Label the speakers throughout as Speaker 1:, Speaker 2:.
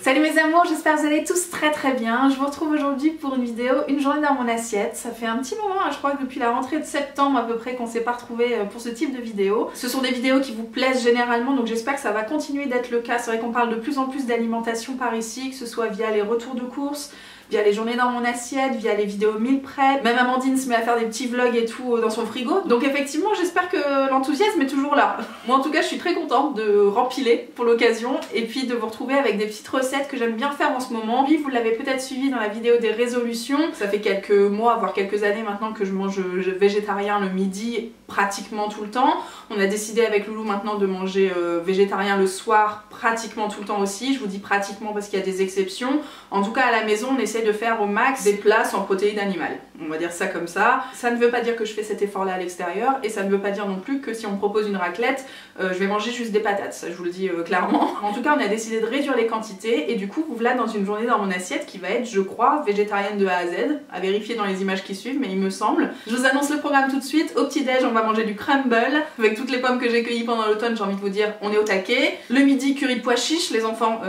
Speaker 1: Salut mes amours, j'espère que vous allez tous très bien. Je vous retrouve aujourd'hui pour une vidéo, une journée dans mon assiette. Ça fait un petit moment, je crois que depuis la rentrée de septembre à peu près qu'on s'est pas retrouvés pour ce type de vidéo. Ce sont des vidéos qui vous plaisent généralement, donc j'espère que ça va continuer d'être le cas. C'est vrai qu'on parle de plus en plus d'alimentation par ici, que ce soit via les retours de courses, via les journées dans mon assiette, via les vidéos meal prep. Même Amandine se met à faire des petits vlogs et tout dans son frigo. Donc effectivement, j'espère que l'enthousiasme est toujours là. Moi en tout cas, je suis très contente de rempiler pour l'occasion et puis de vous retrouver avec des petites recettes que j'aime bien faire en ce moment. Oui, vous l'avez peut-être suivi dans la vidéo des résolutions. Ça fait quelques mois, voire quelques années maintenant que je mange végétarien le midi pratiquement tout le temps. On a décidé avec Loulou maintenant de manger végétarien le soir pratiquement tout le temps aussi. Je vous dis pratiquement parce qu'il y a des exceptions. En tout cas à la maison, on essaie de faire au max des plats sans protéines animales. On va dire ça comme ça. Ça ne veut pas dire que je fais cet effort là à l'extérieur et ça ne veut pas dire non plus que si on me propose une raclette, je vais manger juste des patates. Ça je vous le dis clairement. En tout cas on a décidé de réduire les quantités et du coup vous voilà dans une journée dans mon assiette qui va être, je crois, végétarienne de A à Z. À vérifier dans les images qui suivent, mais il me semble. Je vous annonce le programme tout de suite. Au petit déj on va manger du crumble avec toutes les pommes que j'ai cueillies pendant l'automne. J'ai envie de vous dire, on est au taquet. Le midi, curry de pois chiches. Les enfants,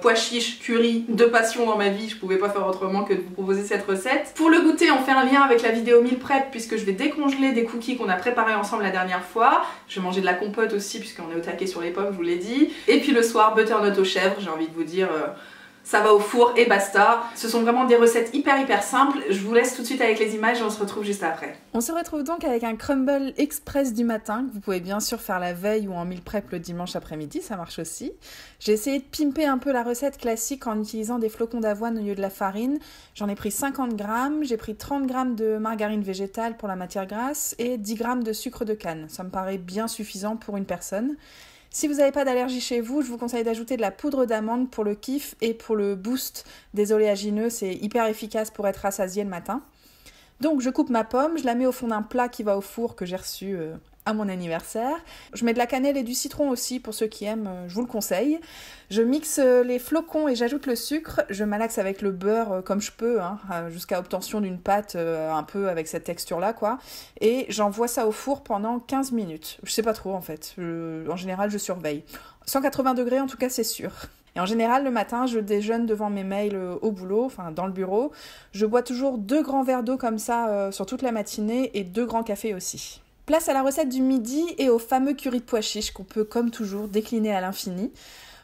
Speaker 1: pois chiches, curry, de passion dans ma vie. Je pouvais pas faire autrement que de vous proposer cette recette. Pour le goûter, on fait un lien avec la vidéo meal prep puisque je vais décongeler des cookies qu'on a préparés ensemble la dernière fois. Je vais manger de la compote aussi puisqu'on est au taquet sur les pommes, je vous l'ai dit. Et puis le soir, butternut aux chèvres. J'ai envie de vous dire... ça va au four et basta. Ce sont vraiment des recettes hyper simples. Je vous laisse tout de suite avec les images et on se retrouve juste après. On se retrouve donc avec un crumble express du matin que vous pouvez bien sûr faire la veille ou en meal prep le dimanche après-midi, ça marche aussi. J'ai essayé de pimper un peu la recette classique en utilisant des flocons d'avoine au lieu de la farine. J'en ai pris 50 grammes, j'ai pris 30 grammes de margarine végétale pour la matière grasse et 10 grammes de sucre de canne. Ça me paraît bien suffisant pour une personne. Si vous n'avez pas d'allergie chez vous, je vous conseille d'ajouter de la poudre d'amande pour le kiff et pour le boost des oléagineux. C'est hyper efficace pour être rassasié le matin. Donc je coupe ma pomme, je la mets au fond d'un plat qui va au four que j'ai reçu à mon anniversaire. Je mets de la cannelle et du citron aussi pour ceux qui aiment, je vous le conseille. Je mixe les flocons et j'ajoute le sucre. Je malaxe avec le beurre comme je peux, jusqu'à obtention d'une pâte un peu avec cette texture-là, quoi. Et j'envoie ça au four pendant 15 minutes. Je sais pas trop en fait. En général, je surveille. 180 degrés en tout cas, c'est sûr. Et en général, le matin, je déjeune devant mes mails au boulot, enfin dans le bureau. Je bois toujours 2 grands verres d'eau comme ça sur toute la matinée et 2 grands cafés aussi. Place à la recette du midi et au fameux curry de pois chiches qu'on peut, comme toujours, décliner à l'infini.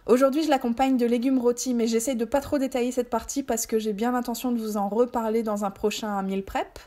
Speaker 1: Aujourd'hui, je l'accompagne de légumes rôtis, mais j'essaye de pas trop détailler cette partie parce que j'ai bien l'intention de vous en reparler dans un prochain meal prep.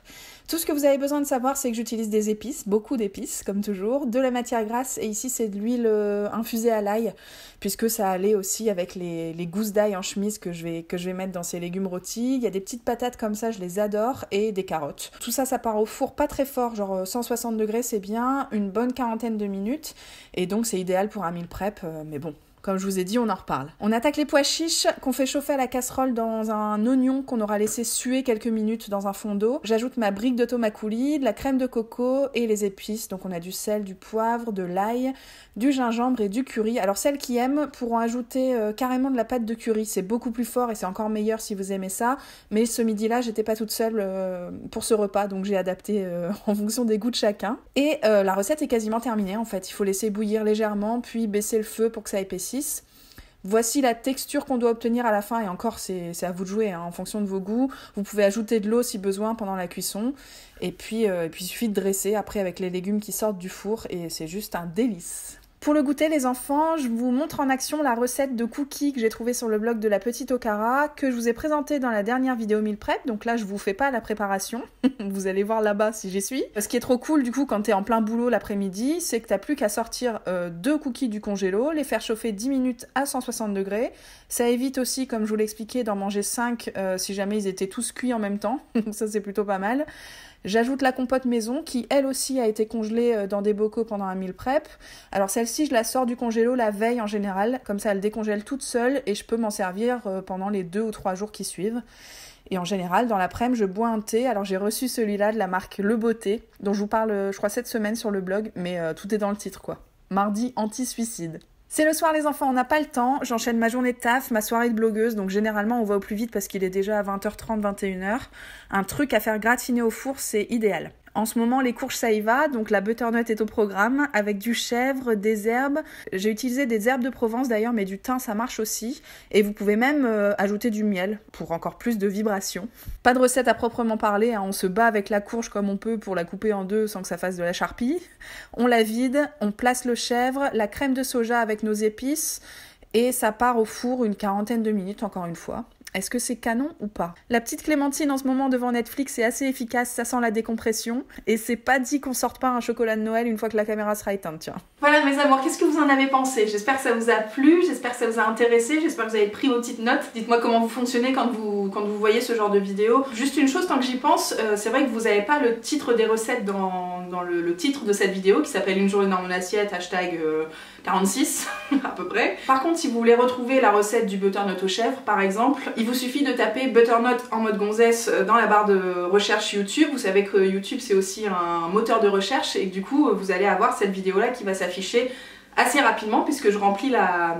Speaker 1: Tout ce que vous avez besoin de savoir, c'est que j'utilise des épices, beaucoup d'épices, comme toujours, de la matière grasse, et ici c'est de l'huile infusée à l'ail, puisque ça allait aussi avec les gousses d'ail en chemise que je vais mettre dans ces légumes rôtis. Il y a des petites patates comme ça, je les adore, et des carottes. Tout ça, ça part au four pas très fort, genre 160 degrés, c'est bien, une bonne quarantaine de minutes, et donc c'est idéal pour un meal prep, mais bon. Comme je vous ai dit, on en reparle. On attaque les pois chiches qu'on fait chauffer à la casserole dans un oignon qu'on aura laissé suer quelques minutes dans un fond d'eau. J'ajoute ma brique de tomate coulis, de la crème de coco et les épices. Donc on a du sel, du poivre, de l'ail, du gingembre et du curry. Alors celles qui aiment pourront ajouter carrément de la pâte de curry. C'est beaucoup plus fort et c'est encore meilleur si vous aimez ça. Mais ce midi-là, j'étais pas toute seule pour ce repas, donc j'ai adapté en fonction des goûts de chacun. Et la recette est quasiment terminée en fait. Il faut laisser bouillir légèrement, puis baisser le feu pour que ça épaississe. Voici la texture qu'on doit obtenir à la fin et encore c'est à vous de jouer en fonction de vos goûts. Vous pouvez ajouter de l'eau si besoin pendant la cuisson et puis il suffit de dresser après avec les légumes qui sortent du four et c'est juste un délice. Pour le goûter les enfants, je vous montre en action la recette de cookies que j'ai trouvée sur le blog de la petite Okara, que je vous ai présentée dans la dernière vidéo meal prep, donc là je vous fais pas la préparation, vous allez voir là-bas si j'y suis. Ce qui est trop cool du coup quand t'es en plein boulot l'après-midi, c'est que t'as plus qu'à sortir 2 cookies du congélo, les faire chauffer 10 minutes à 160 degrés, ça évite aussi comme je vous l'expliquais d'en manger 5 si jamais ils étaient tous cuits en même temps, ça c'est plutôt pas mal. J'ajoute la compote maison qui elle aussi a été congelée dans des bocaux pendant un meal prep. Alors celle-ci je la sors du congélo la veille en général, comme ça elle décongèle toute seule et je peux m'en servir pendant les 2 ou 3 jours qui suivent. Et en général dans l'après-midi je bois un thé, alors j'ai reçu celui-là de la marque Le Beauté, dont je vous parle je crois cette semaine sur le blog, mais tout est dans le titre quoi. Mardi anti-suicide. C'est le soir les enfants, on n'a pas le temps, j'enchaîne ma journée de taf, ma soirée de blogueuse, donc généralement on va au plus vite parce qu'il est déjà à 20h30, 21h. Un truc à faire gratiner au four, c'est idéal. En ce moment, les courges ça y va, donc la butternut est au programme avec du chèvre, des herbes. J'ai utilisé des herbes de Provence d'ailleurs, mais du thym ça marche aussi. Et vous pouvez même ajouter du miel pour encore plus de vibration. Pas de recette à proprement parler, hein. On se bat avec la courge comme on peut pour la couper en deux sans que ça fasse de la charpie. On la vide, on place le chèvre, la crème de soja avec nos épices et ça part au four une 40aine de minutes encore une fois. Est-ce que c'est canon ou pas? La petite Clémentine en ce moment devant Netflix est assez efficace, ça sent la décompression. Et c'est pas dit qu'on sorte pas un chocolat de Noël une fois que la caméra sera éteinte, tiens. Voilà mes amours, qu'est-ce que vous en avez pensé? J'espère que ça vous a plu, j'espère que ça vous a intéressé, j'espère que vous avez pris vos petites notes. Dites-moi comment vous fonctionnez quand vous voyez ce genre de vidéo. Juste une chose, tant que j'y pense, c'est vrai que vous n'avez pas le titre des recettes dans le titre de cette vidéo qui s'appelle Une journée dans mon assiette, hashtag 46 à peu près. Par contre, si vous voulez retrouver la recette du butternut aux chèvres par exemple, il vous suffit de taper butternut en mode gonzesse dans la barre de recherche YouTube. Vous savez que YouTube c'est aussi un moteur de recherche et que du coup vous allez avoir cette vidéo là qui va s'afficher assez rapidement puisque je remplis la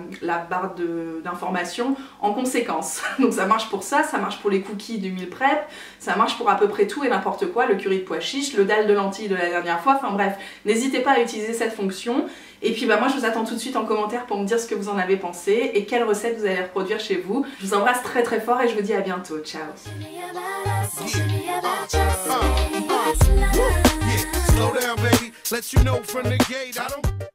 Speaker 1: barre d'informations en conséquence. Donc ça marche pour ça marche pour les cookies du meal prep, ça marche pour à peu près tout et n'importe quoi, le curry de pois chiches, le dalle de lentilles de la dernière fois, enfin bref, n'hésitez pas à utiliser cette fonction. Et puis moi je vous attends tout de suite en commentaire pour me dire ce que vous en avez pensé et quelle recette vous allez reproduire chez vous. Je vous embrasse très très fort et je vous dis à bientôt, ciao. Slow down, baby. Let you know from the gate, I don't